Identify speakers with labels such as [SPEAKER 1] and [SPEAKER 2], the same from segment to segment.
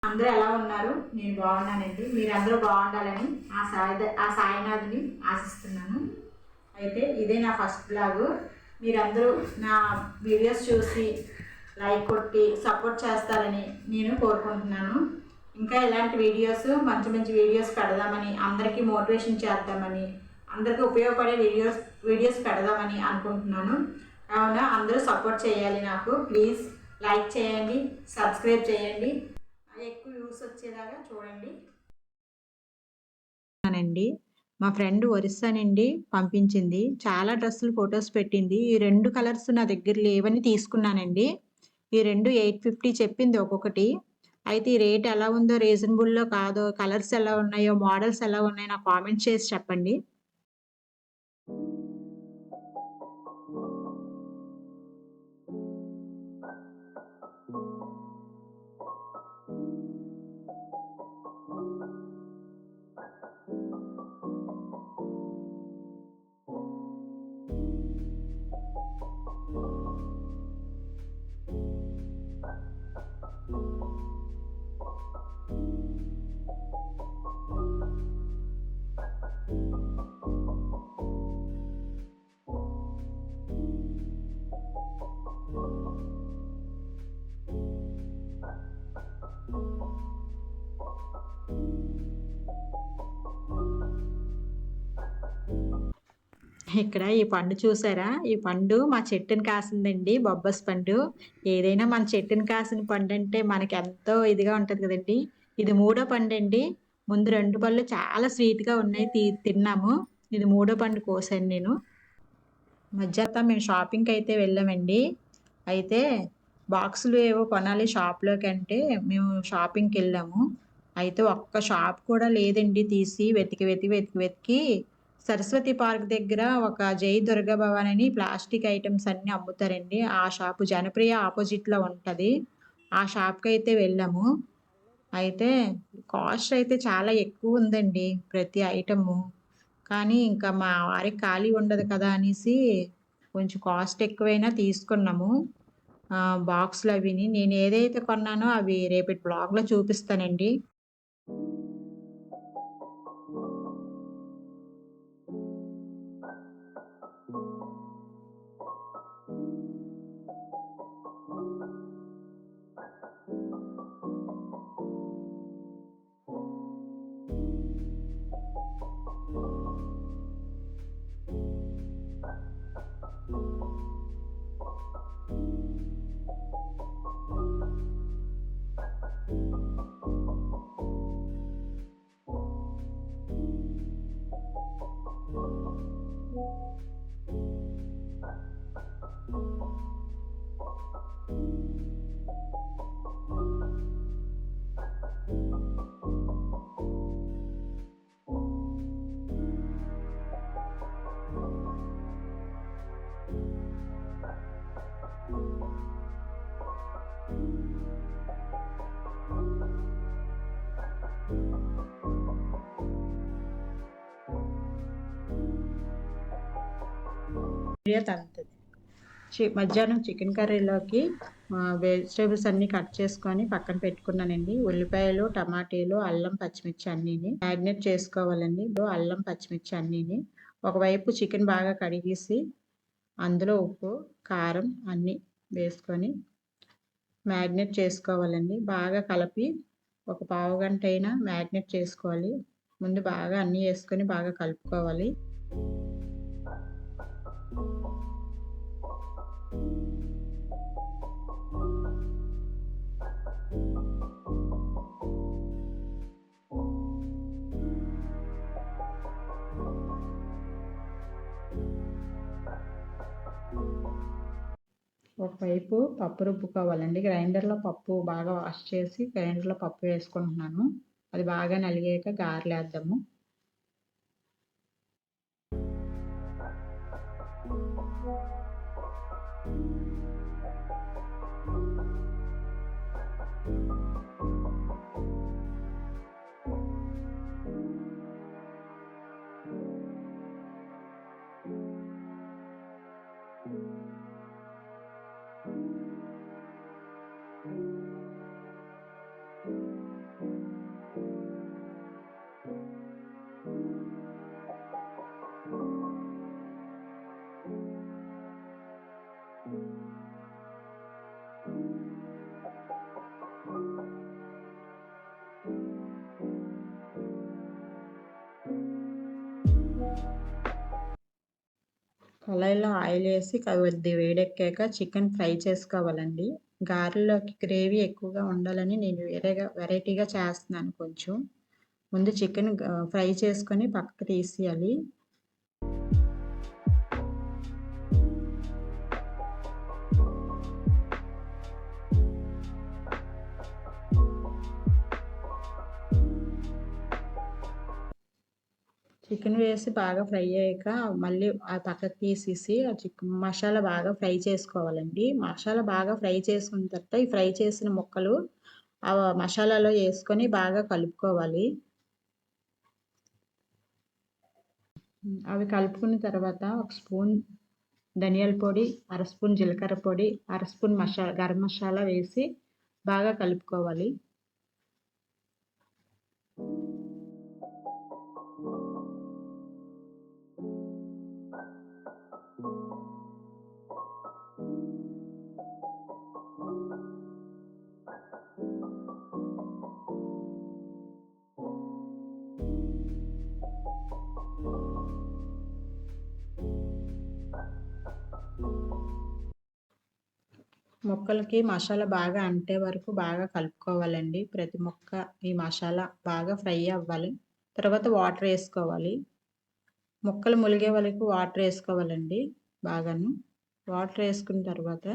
[SPEAKER 1] అందరూ ఎలా ఉన్నారు? నేను బాగున్నానండి. మీరందరూ బాగుండాలని ఆ సాయినాథుని ఆశిస్తున్నాను. అయితే ఇదే నా ఫస్ట్ బ్లాగు. మీరందరూ నా వీడియోస్ చూసి లైక్ కొట్టి సపోర్ట్ చేస్తారని నేను కోరుకుంటున్నాను. ఇంకా ఇలాంటి వీడియోస్ మంచి మంచి వీడియోస్ పెడదామని, అందరికీ మోటివేషన్ చేద్దామని, అందరికీ ఉపయోగపడే వీడియోస్ పెడదామని అనుకుంటున్నాను. కావున అందరూ సపోర్ట్ చేయాలి నాకు. ప్లీజ్ లైక్ చేయండి, సబ్స్క్రైబ్ చేయండి, ఎక్కువ వ్యూస్ వచ్చేలాగా చూడండి. మా ఫ్రెండ్ ఒరిస్సా నుండి పంపించింది. చాలా డ్రెస్సులు ఫొటోస్ పెట్టింది. ఈ 2 కలర్స్ నా దగ్గర లేవని తీసుకున్నానండి. ఈ 2 850 చెప్పింది ఒక్కొక్కటి. అయితే ఈ రేట్ ఎలా ఉందో, రీజనబుల్లో కాదో, కలర్స్ ఎలా ఉన్నాయో, మోడల్స్ ఎలా ఉన్నాయో నాకు కామెంట్ చేసి చెప్పండి. ఇక్కడ ఈ పండు చూసారా? ఈ పండు మా చెట్టుని కాసిందండి. బొబ్బస్ పండు. ఏదైనా మన చెట్టుని కాసిన పండు అంటే మనకి ఎంతో ఇదిగా ఉంటది కదండి. ఇది 3వ పండండి. ముందు 2 పళ్ళు చాలా స్వీట్‌గా ఉన్నాయి. తిన్నాము. ఇది 3వ పండు కోసాను నేను. మధ్యాహ్నం మేము షాపింగ్‌కి అయితే వెళ్ళామండి. అయితే బాక్సులు ఏవో కొనాలి షాప్‌లోకంటే మేము షాపింగ్‌కి వెళ్ళాము. అయితే ఒక్క షాప్ కూడా లేదండి తీసి. వెతికి సరస్వతి పార్క్ దగ్గర ఒక జై దుర్గా భవాని అని ప్లాస్టిక్ ఐటెమ్స్ అన్నీ అమ్ముతారండి. ఆ షాపు జనప్రియ ఆపోజిట్‌లో ఉంటది. ఆ షాప్‌కైతే వెళ్ళాము. అయితే కాస్ట్ అయితే చాలా ఎక్కువ ఉందండి ప్రతి ఐటెము. కానీ ఇంకా మా వారికి ఖాళీ ఉండదు కదా అనేసి కొంచెం కాస్ట్ ఎక్కువైనా తీసుకున్నాము. బాక్సులు అవిని. నేను ఏదైతే కొన్నానో అవి రేపటి బ్లాగ్‌లో చూపిస్తానండి. మధ్యాహ్నం చికెన్ కర్రీలోకి వెజిటేబుల్స్ అన్నీ కట్ చేసుకొని పక్కన పెట్టుకున్నానండి. ఉల్లిపాయలు, టమాటీలు, అల్లం, పచ్చిమిర్చి అన్నీని మ్యాగ్నేట్ చేసుకోవాలండి. అల్లం, పచ్చిమిర్చి అన్నీని ఒకవైపు చికెన్ బాగా కడిగేసి అందులో ఉప్పు, కారం అన్నీ వేసుకొని మ్యాగ్నేట్ చేసుకోవాలండి. బాగా కలిపి ఒక పావుగంట అయినా మ్యాగ్నేట్ చేసుకోవాలి. ముందు బాగా అన్నీ వేసుకొని బాగా కలుపుకోవాలి. ఒకవైపు పప్పు రుబ్బుకోవాలండి. గ్రైండర్‌లో పప్పు బాగా వాష్ చేసి గ్రైండర్‌లో పప్పు వేసుకుంటున్నాను. అది బాగా నలిగాక గారెలేద్దాము. కళాయిలో ఆయిల్ వేసి కొద్ది వేడెక్కాక చికెన్ ఫ్రై చేసుకోవాలండి. గారెల్లోకి గ్రేవీ ఎక్కువగా ఉండాలని నేను వెరైటీగా చేస్తున్నాను కొంచెం. ముందు చికెన్ ఫ్రై చేసుకొని పక్కకు తీసేయాలి. చికెన్ వేసి బాగా ఫ్రై అయ్యాక మళ్ళీ పక్కకు తీసేసి ఆ చికెన్ మసాలా బాగా ఫ్రై చేసుకోవాలండి. మసాలా బాగా ఫ్రై చేసుకున్న తర్వాత ఈ ఫ్రై చేసిన ముక్కలు ఆ మసాలాలో వేసుకొని బాగా కలుపుకోవాలి. అవి కలుపుకున్న తర్వాత ఒక స్పూన్ ధనియాల పొడి, అర స్పూన్ జీలకర్ర పొడి, అర స్పూన్ గరం మసాలా వేసి బాగా కలుపుకోవాలి. ముక్కలకి మసాలా బాగా అంటే వరకు బాగా కలుపుకోవాలండి. ప్రతి ముక్క ఈ మసాలా బాగా ఫ్రై అవ్వాలి. తర్వాత వాటర్ వేసుకోవాలి. ముక్కలు ములిగే వరకు వాటర్ వేసుకోవాలండి బాగాను. వాటర్ వేసుకున్న తర్వాత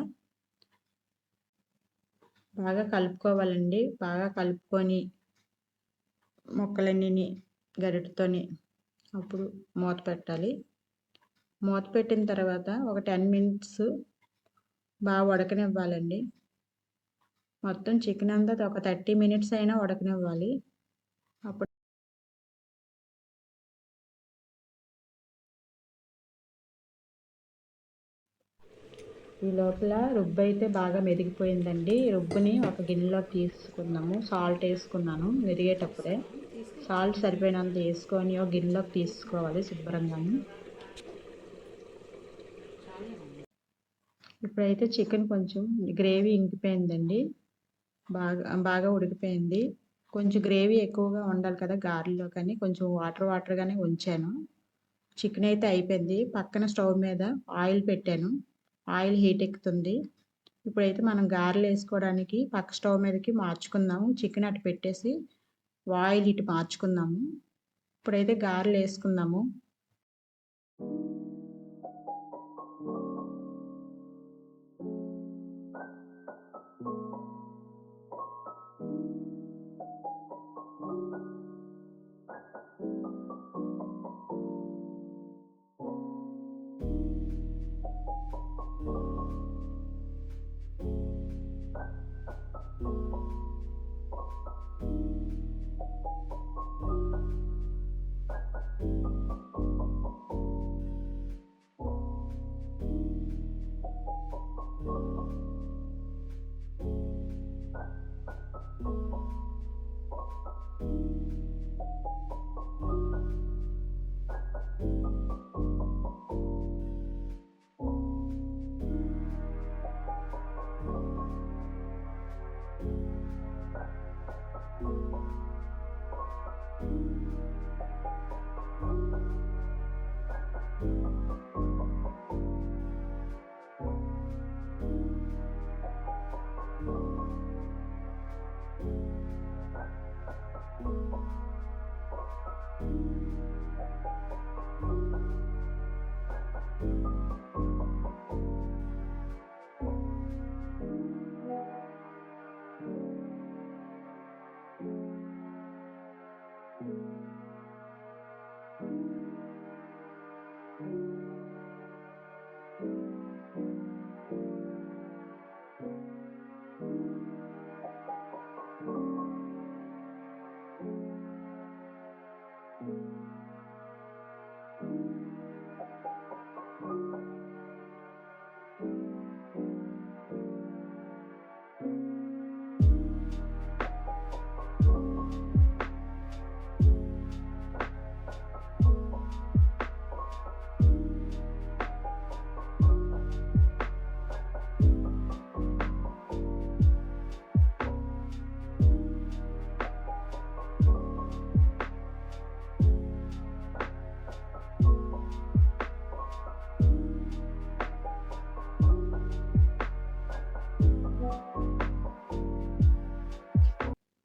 [SPEAKER 1] బాగా కలుపుకోవాలండి. బాగా కలుపుకొని ముక్కలన్నీ గరిటెతోని అప్పుడు మూత పెట్టాలి. మూత పెట్టిన తర్వాత ఒక 10 మినిట్స్ బాగా ఉడకనివ్వాలండి. మొత్తం చికెన్ అంతా ఒక 30 మినిట్స్ అయినా ఉడకనివ్వాలి. అప్పుడు ఈ లోపల రుబ్బు అయితే బాగా మెదిగిపోయిందండి. రుబ్బుని ఒక గిన్నెలోకి తీసుకుందాము. సాల్ట్ వేసుకున్నాను మెదిగేటప్పుడే. సాల్ట్ సరిపోయినంత వేసుకొని ఒక గిన్నెలోకి తీసుకోవాలి శుభ్రంగాను. ఇప్పుడైతే చికెన్ కొంచెం గ్రేవీ ఇంకిపోయిందండి. బాగా ఉడికిపోయింది. కొంచెం గ్రేవీ ఎక్కువగా ఉండాలి కదా గారెలో, కానీ కొంచెం వాటర్గానే ఉంచాను. చికెన్ అయితే అయిపోయింది. పక్కన స్టవ్ మీద ఆయిల్ పెట్టాను. ఆయిల్ హీట్ ఎక్కుతుంది. ఇప్పుడైతే మనం గారెలు వేసుకోవడానికి పక్క స్టవ్ మీదకి మార్చుకుందాము. చికెన్ అటు పెట్టేసి ఆయిల్ ఇటు మార్చుకుందాము. ఇప్పుడైతే గారెలు వేసుకుందాము. Thank you.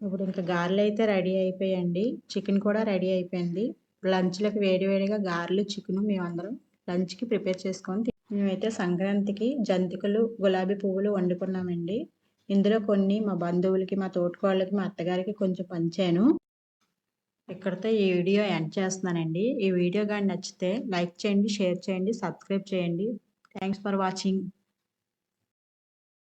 [SPEAKER 1] ఇప్పుడు ఇంకా గారెలైతే రెడీ అయిపోయాయండి. చికెన్ కూడా రెడీ అయిపోయింది. లంచ్‌లోకి వేడివేడిగా గారెలు, చికెను మేమందరం లంచ్‌కి ప్రిపేర్ చేసుకొని మేమైతే సంక్రాంతికి జంతికలు, గులాబీ పువ్వులు వండుకున్నామండి. ఇందులో కొన్ని మా బంధువులకి, మా తోటికోడళ్ళకి, మా అత్తగారికి కొంచెం పంచాను. ఇక్కడితో ఈ వీడియో ఎండ్ చేస్తున్నానండి. ఈ వీడియో గాని నచ్చితే లైక్ చేయండి, షేర్ చేయండి, సబ్స్క్రైబ్ చేయండి. Thanks for watching.